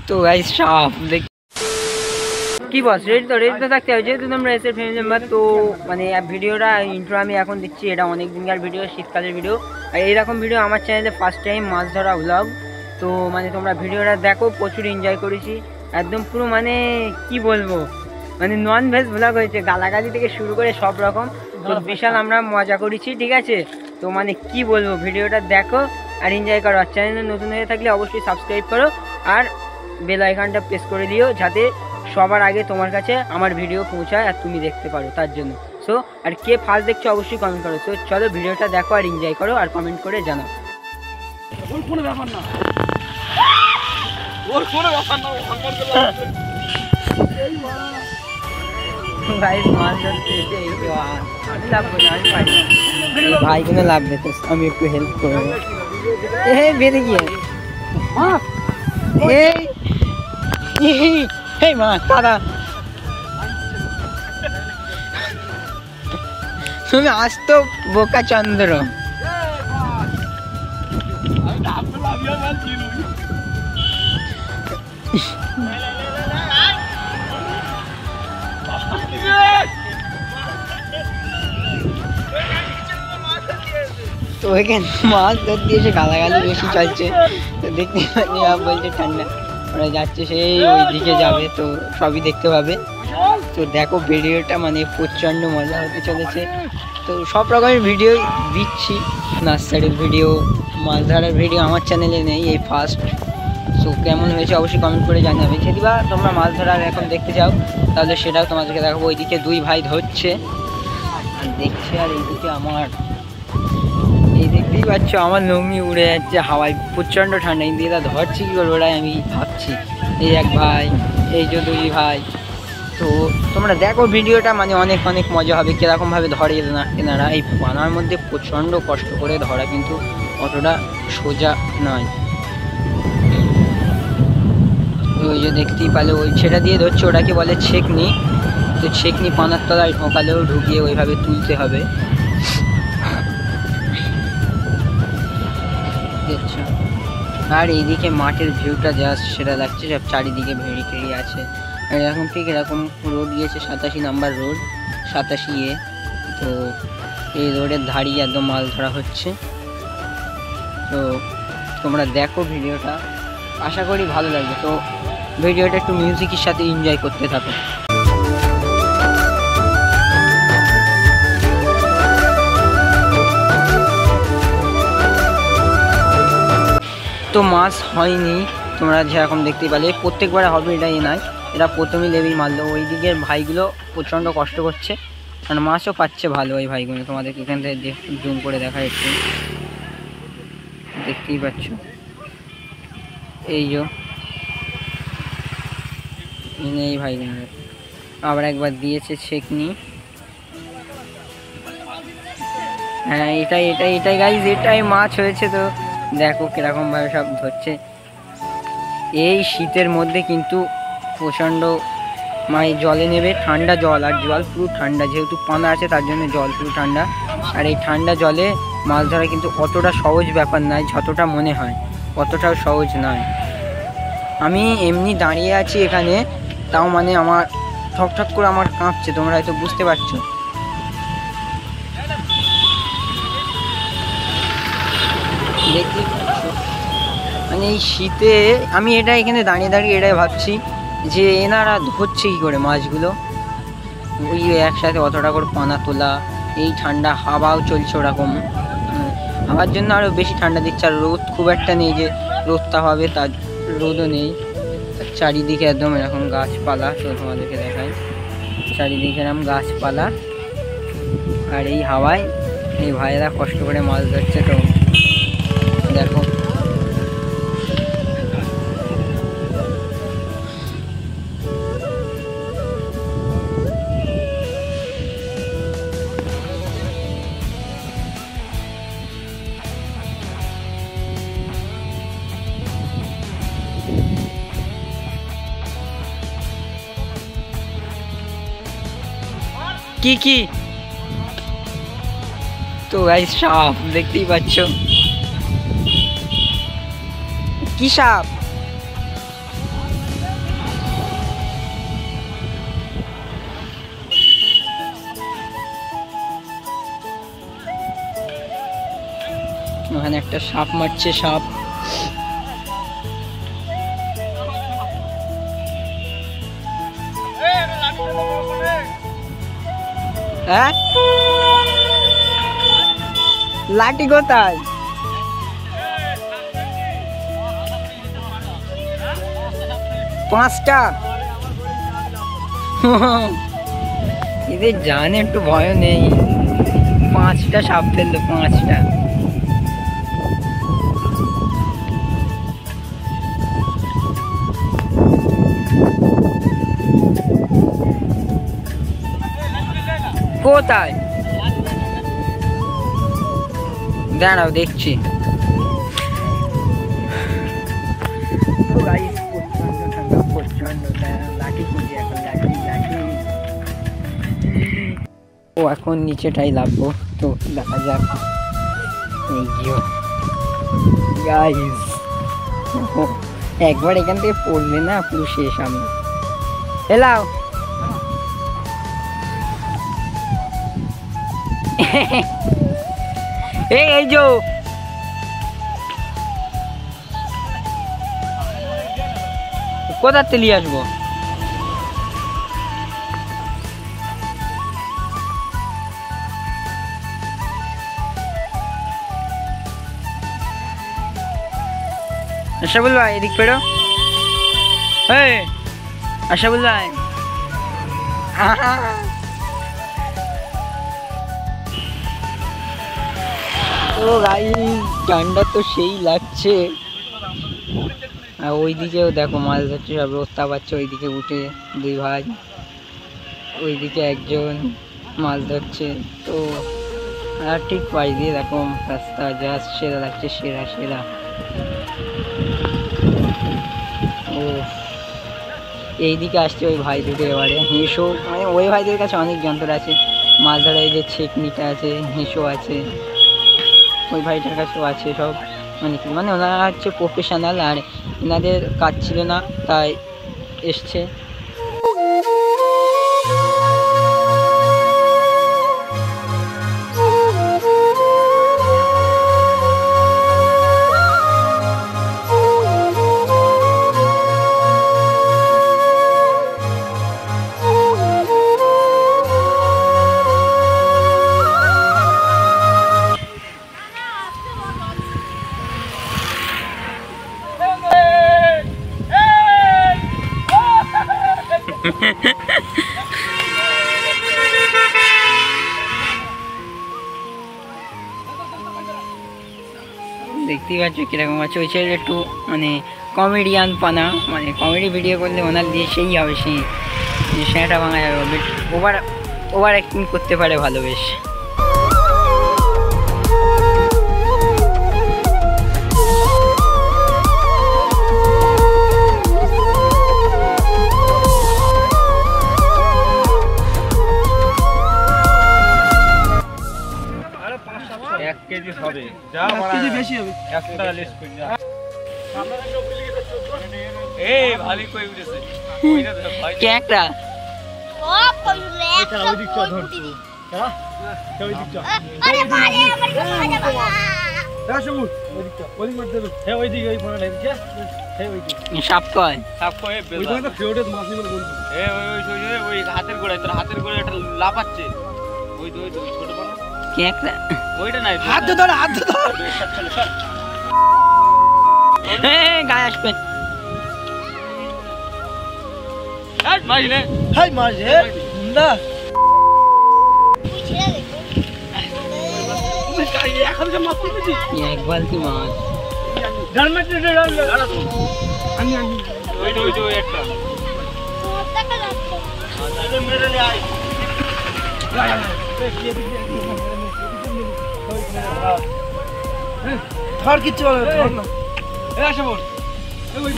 তো গাইস সাপ দেখ কি বস রেড তো থাকতে হবে যেহেতু তোমরা এসে ফ্যামিলি মেম্বার। তো মানে ভিডিওটা ইন্ট্রো আমি এখন দিচ্ছি, এটা অনেক দিনকার ভিডিও, শীতকালের ভিডিও। আর এইরকম ভিডিও আমার চ্যানেলে ফার্স্ট টাইম মাছ ধরা ব্লগ। তো মানে তোমরা ভিডিওটা দেখো, প্রচুর এনজয় করেছি একদম পুরো, মানে কি বলবো, মানে নন ভেজ ব্লগ হয়েছে, গালাগালি থেকে শুরু করে সব রকম। তো বিশাল আমরা মজা করেছি, ঠিক আছে। তো মানে কি বলবো, ভিডিওটা দেখো আর এনজয় করো। আর চ্যানেলে নতুন হয়ে থাকলে অবশ্যই সাবস্ক্রাইব করো আর বেল আইকনটা প্রেস করে দিও, যাতে সবার আগে তোমার কাছে আমার ভিডিও পৌঁছায় আর তুমি দেখতে পারো, তার জন্য। সো আর কে ফার্স্ট দেখছো অবশ্যই কমেন্ট করো। সো চলো ভিডিওটা দেখো আর এনজয় করো আর কমেন্ট করে জানাও। ওর কোনো ব্যাপার না, ওর কোনো ব্যাপার না, ভাই কোনো লাভ নেই, আমি একটু হেল্প করবো। বেঁধে গিয়ে এই মা দাদা তুমি আসতো বোকা চন্দ্র। তো এখানে মাছ ধরতে এসে গালাগালি বেশি চলছে। তো দেখতে পাচ্ছি বলছে ঠান্ডা, ওরা যাচ্ছে সেই ওই দিকে যাবে, তো সবই দেখতে পাবে। তো দেখো ভিডিওটা মানে প্রচণ্ড মজা হতে চলেছে। তো সব রকমের ভিডিও দিচ্ছি, নার্সারির ভিডিও, মাছ ধরার ভিডিও আমার চ্যানেলে নেই, এই ফার্স্ট। সো কেমন হয়েছে অবশ্যই কমেন্ট করে জানাবে। যদি বা তোমরা মাছ ধরার এখন দেখতে চাও তাহলে সেটাও তোমাদেরকে দেখাবো। ওইদিকে দুই ভাই ধরছে আর দেখছে, আর এইদিকে আমার, এই দেখতেই পাচ্ছ আমার লুঙ্গি উড়ে যাচ্ছে হাওয়ায়, প্রচণ্ড ঠান্ডা। এই দিকে ধরছি কী করবো ওরাই আমি ভাবছি। এই এক ভাই, এই যে দুই ভাই। তো তোমরা দেখো ভিডিওটা, মানে অনেক অনেক মজা হবে। কীরকমভাবে ধরে এনারা এই পানার মধ্যে, প্রচণ্ড কষ্ট করে ধরা, কিন্তু অতটা সোজা নয়। ওই যে দেখতেই পালে ওই ছেটা দিয়ে ধরছে, ওটাকে বলে ছেকনি। তো ছেকনি পানার তলায় ঢোকালেও ঢুকিয়ে ওইভাবে তুলতে হবে। আর এইদিকে মাঠের ভিউটা জাস্ট সেটা লাগছে, সব চারিদিকে ভেড়ি টেড়ি আছে। আর এখন ঠিক এরকম রোড গিয়েছে, 87 নাম্বার রোড, 87 তো এই রোডের ধারেই একদম মাছ ধরা হচ্ছে। তো তোমরা দেখো ভিডিওটা, আশা করি ভালো লাগবে। তো ভিডিওটা একটু মিউজিকের সাথে এনজয় করতে থাকো। তো মাছ হয়নি, তোমরা যেরকম দেখতেই পেলে, প্রত্যেকবার হবে এটাই নয়, এরা প্রথমেই লেবেই মারলো। ওই দিকের ভাইগুলো প্রচণ্ড কষ্ট করছে, কারণ মাছও পাচ্ছে ভালো ওই ভাইগুলো। তোমাদেরকে এখান থেকে জুম করে দেখা একটু, দেখতেই পাচ্ছ। এই যে এই ভাইগুলো আবার একবার দিয়েছে ছেকনি। হ্যাঁ এটাই গাইজ, এটাই মাছ হয়েছে। তো দেখো কিরকমভাবে সব ধরছে। এই শীতের মধ্যে কিন্তু প্রচণ্ড মানে জলে নেবে, ঠান্ডা জল, আর জল পুরো ঠান্ডা, যেহেতু পানা আছে তার জন্য জল পুরো ঠান্ডা। আর এই ঠান্ডা জলে মাছ ধরা কিন্তু অতটা সহজ ব্যাপার নয়, যতটা মনে হয় অতটাও সহজ নয়। আমি এমনি দাঁড়িয়ে আছি এখানে, তাও মানে আমার ঠকঠক করে আমার কাঁপছে, তোমরা হয়তো বুঝতে পারছো। দেখতে মানে এই শীতে আমি এটা এখানে দাঁড়িয়ে দাঁড়িয়ে এটাই ভাবছি যে এনারা ধরছে কী করে মাছগুলো। ওই একসাথে অতটা করে পানা তোলা, এই ঠান্ডা হাওয়াও চলছে ওরকম, হাওয়ার জন্য আরও বেশি ঠান্ডা দিচ্ছে। আর রোদ খুব একটা নেই যে রোদটা হবে, তার রোদও নেই। চারিদিকে একদম এরকম গাছপালা, তো তোমাদেরকে দেখায়, চারিদিকে এরকম গাছপালা। আর এই হাওয়ায় এই ভাইয়েরা কষ্ট করে মাছ ধরছে। তো দেখো কি। তো গাইস সাপ দেখতেই পাচ্ছ, কি সাপ? ওখানে একটা সাপ মারছে, সাপ। হ্যাঁ, লাঠি কোথায়? পাঁচটা। এদের জানে একটু ভয় নেই, 5টা সাপ ফেললো, 5টা। কোথায়? দাঁড়াও দেখছি। ও এখন নিচেটাই লাভবো, তো দেখা যাক। গাইস, একবার এখান থেকে পড়লে না পুরো শেষ আমি। এলাও এই যে কোথা থেকে নিয়ে আসবো? আশাবুল ভাই এদিক পেড়ো। আশাবুল ভাই, ও ভাই ঠান্ডা তো সেই লাগছে। আর ওইদিকেও দেখো মাছ ধরছে, সব রোস্তা পাচ্ছে। ওইদিকে উঠে 2 ভাই, ওইদিকে একজন মাছ ধরছে। তো আর ঠিক পাই দিয়ে দেখো রাস্তা যা সেরা লাগছে, সেরা সেরা। ও এইদিকে আসছে ওই ভাই দুটো এবারে। হেঁসো, মানে ওই ভাইদের কাছে অনেক যন্ত্র আছে মাছ ধরা। এই যে ছেকনিটা আছে, হেঁসো আছে, ওই ভাইটার কাছেও আছে সব। মানে ওনারা হচ্ছে প্রফেশনাল, আর এনাদের কাজ ছিল না তাই এসছে। দেখতেই পাচ্ছ কিরকম আছে। ওই ছেলে একটু মানে কমেডিয়ান পানা, মানে কমেডি ভিডিও করলে ওনার দিয়ে সেই হবে, সেই সেটা ভাঙা যাবে। ওভার অ্যাক্টিং করতে পারে ভালো বেশ। কেজি হবে, যা 1 কেজি বেশি হবে, 1 টাকা লেস করে যা। এই ভালো কই উঠেছে ওইটা ধর ভাই, ক্যাকড়া ও কইলে এটা ওই দিক চল ধর। হ্যাঁ ওই দিক চল, আরে মারে আমার কাছে বাবা রাসুল ওই দিক চল, ওই দিক মত দেবে। হ্যাঁ ওই দিক, ওই ফোনটা দিকে, হ্যাঁ ওই দিক। সাপ কয়, সাপ কয় বেলা ওই তো ফেউডে মাছি বলে বলছি। ওই হাতের গোড়ায়, তোর হাতের গোড়ায় একটা লাফাচ্ছে। ওই ছোট বড় ক্যাকড়া, ওইটা নাই। হাত ধর, হাত ধর, গায়ে আসবে। মাছ নে, হাই মাছ হে না, এখন যে মাছ তুলছি, এক বালতি মাছ। আমি ওই একটা মেরে লে আয়। ধর কিচ্ছু বলে, ধর না। এ আসে বল, ওই